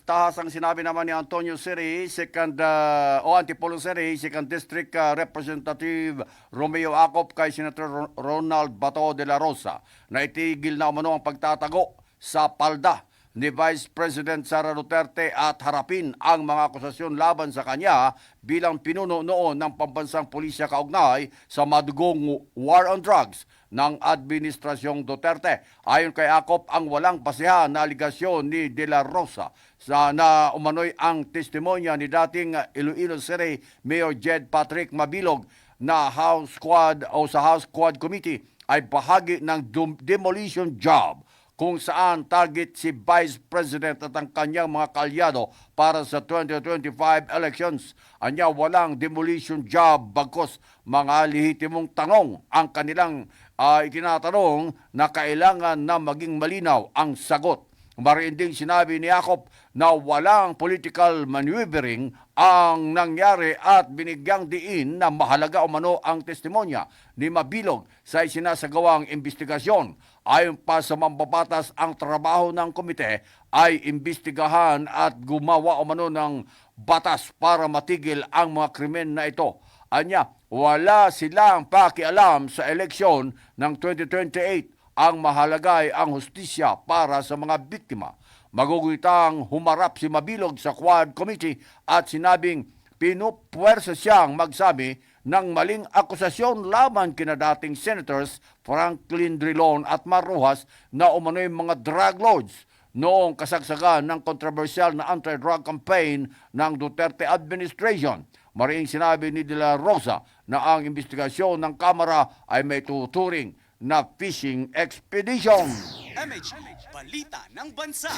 tahasang sinabi naman ni Antonio Seri, Antipolo Seri, 2nd District Representative Romeo Acop kay Senator Ronald Bato de la Rosa na itigil na umano ang pagtatago sa palda ni Vice President Sara Duterte at harapin ang mga akusasyon laban sa kanya bilang pinuno noon ng pambansang pulisya kaugnay sa madugong war on drugs ng Administrasyong Duterte. Ayon kay Acop, ang walang basehan na aligasyon ni De La Rosa na umano'y ang testimonya ni dating Iloilo City Mayor Jed Patrick Mabilog na House Quad Committee ay bahagi ng demolition job kung saan target si Vice President at ang kanyang mga kalyado para sa 2025 elections. Anya walang demolition job bagkos mga lehitimong tanong ang kanilang itinatanong na kailangan na maging malinaw ang sagot. Mariin ding sinabi ni Acop na walang political maneuvering ang nangyari at binigyang diin na mahalaga umano ang testimonya ni Mabilog sa isinasagawang investigasyon. Ayon pa sa mambabatas, ang trabaho ng komite ay imbestigahan at gumawa umano ng batas para matigil ang mga krimen na ito. Anya, wala silang pakialam sa eleksyon ng 2028. Ang mahalaga ay ang hustisya para sa mga biktima. Magugitang humarap si Mabilog sa Quad Committee at sinabing pinupuwersa siyang magsabi ng maling akusasyon laban kina dating Senators Franklin Drilon at Mar Rojas na umano'y mga drug lords noong kasagsagan ng kontrobersyal na anti-drug campaign ng Duterte administration. Mariing sinabi ni De La Rosa na ang investigasyon ng Kamara ay may tuturing na fishing expedition. MH Balita ng Bansa.